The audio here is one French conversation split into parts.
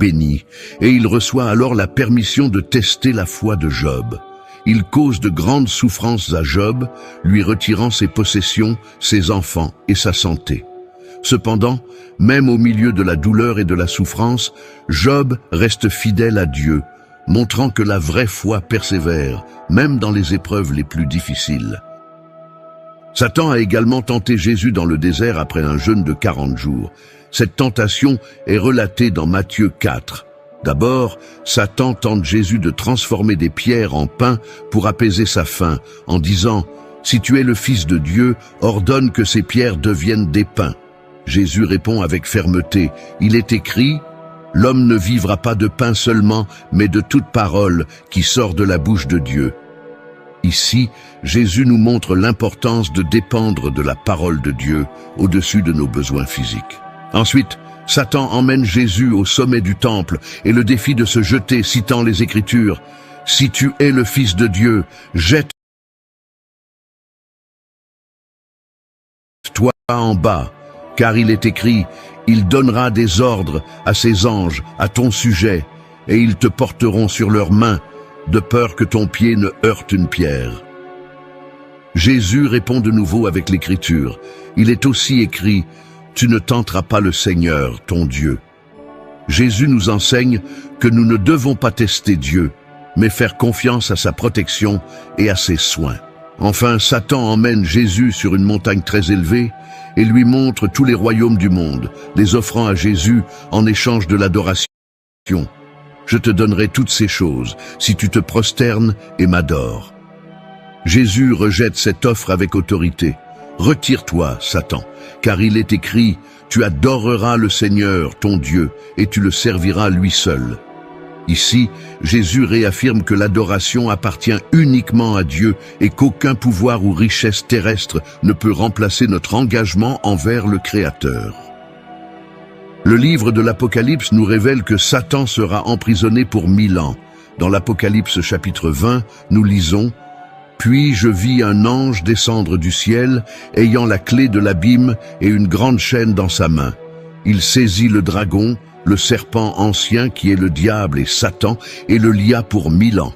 béni, et il reçoit alors la permission de tester la foi de Job. Il cause de grandes souffrances à Job, lui retirant ses possessions, ses enfants et sa santé. Cependant, même au milieu de la douleur et de la souffrance, Job reste fidèle à Dieu, montrant que la vraie foi persévère, même dans les épreuves les plus difficiles. Satan a également tenté Jésus dans le désert après un jeûne de 40 jours. Cette tentation est relatée dans Matthieu 4. D'abord, Satan tente Jésus de transformer des pierres en pain pour apaiser sa faim, en disant « Si tu es le Fils de Dieu, ordonne que ces pierres deviennent des pains. » Jésus répond avec fermeté « Il est écrit, l'homme ne vivra pas de pain seulement, mais de toute parole qui sort de la bouche de Dieu. » Ici, Jésus nous montre l'importance de dépendre de la parole de Dieu au-dessus de nos besoins physiques. Ensuite, Satan emmène Jésus au sommet du temple et le défie de se jeter, citant les Écritures. « Si tu es le Fils de Dieu, jette-toi en bas, car il est écrit, il donnera des ordres à ses anges à ton sujet, et ils te porteront sur leurs mains, de peur que ton pied ne heurte une pierre. » Jésus répond de nouveau avec l'Écriture. Il est aussi écrit « Tu ne tenteras pas le Seigneur, ton Dieu. » Jésus nous enseigne que nous ne devons pas tester Dieu, mais faire confiance à sa protection et à ses soins. Enfin, Satan emmène Jésus sur une montagne très élevée et lui montre tous les royaumes du monde, les offrant à Jésus en échange de l'adoration. « Je te donnerai toutes ces choses, si tu te prosternes et m'adores. » Jésus rejette cette offre avec autorité. « Retire-toi, Satan, car il est écrit, tu adoreras le Seigneur, ton Dieu, et tu le serviras lui seul. » Ici, Jésus réaffirme que l'adoration appartient uniquement à Dieu et qu'aucun pouvoir ou richesse terrestre ne peut remplacer notre engagement envers le Créateur. Le livre de l'Apocalypse nous révèle que Satan sera emprisonné pour 1000 ans. Dans l'Apocalypse chapitre 20, nous lisons « Puis je vis un ange descendre du ciel, ayant la clé de l'abîme et une grande chaîne dans sa main. Il saisit le dragon, le serpent ancien qui est le diable et Satan, et le lia pour 1000 ans.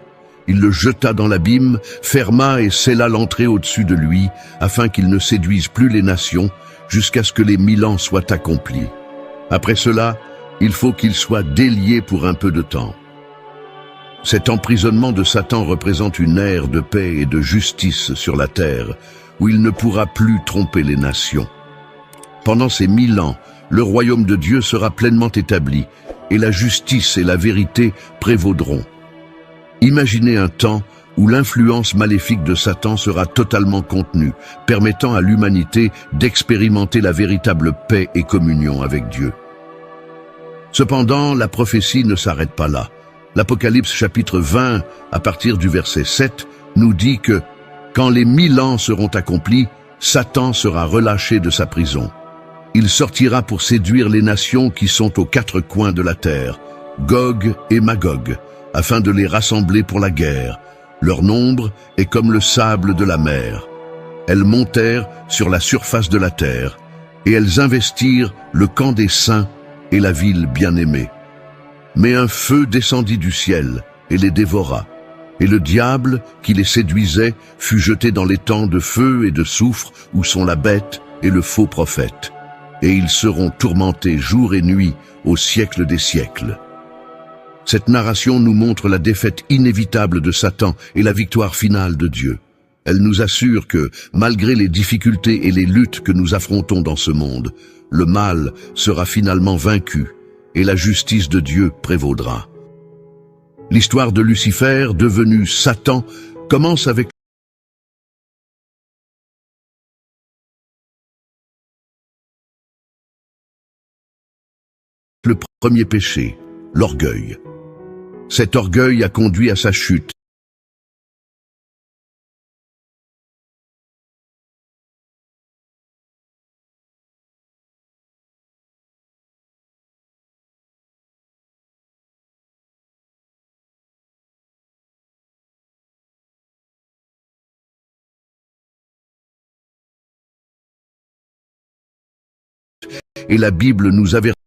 Il le jeta dans l'abîme, ferma et scella l'entrée au-dessus de lui, afin qu'il ne séduise plus les nations, jusqu'à ce que les 1000 ans soient accomplis. Après cela, il faut qu'il soit délié pour un peu de temps. » Cet emprisonnement de Satan représente une ère de paix et de justice sur la terre, où il ne pourra plus tromper les nations. Pendant ces 1000 ans, le royaume de Dieu sera pleinement établi, et la justice et la vérité prévaudront. Imaginez un temps où l'influence maléfique de Satan sera totalement contenue, permettant à l'humanité d'expérimenter la véritable paix et communion avec Dieu. Cependant, la prophétie ne s'arrête pas là. L'Apocalypse chapitre 20, à partir du verset 7, nous dit que « Quand les 1000 ans seront accomplis, Satan sera relâché de sa prison. Il sortira pour séduire les nations qui sont aux 4 coins de la terre, Gog et Magog, afin de les rassembler pour la guerre. Leur nombre est comme le sable de la mer. Elles montèrent sur la surface de la terre, et elles investirent le camp des saints et la ville bien-aimée. Mais un feu descendit du ciel et les dévora, et le diable qui les séduisait fut jeté dans les temps de feu et de soufre où sont la bête et le faux prophète. Et ils seront tourmentés jour et nuit au siècle des siècles. » Cette narration nous montre la défaite inévitable de Satan et la victoire finale de Dieu. Elle nous assure que, malgré les difficultés et les luttes que nous affrontons dans ce monde, le mal sera finalement vaincu et la justice de Dieu prévaudra. L'histoire de Lucifer, devenu Satan, commence avec le premier péché, l'orgueil. Cet orgueil a conduit à sa chute. Et la Bible nous avertit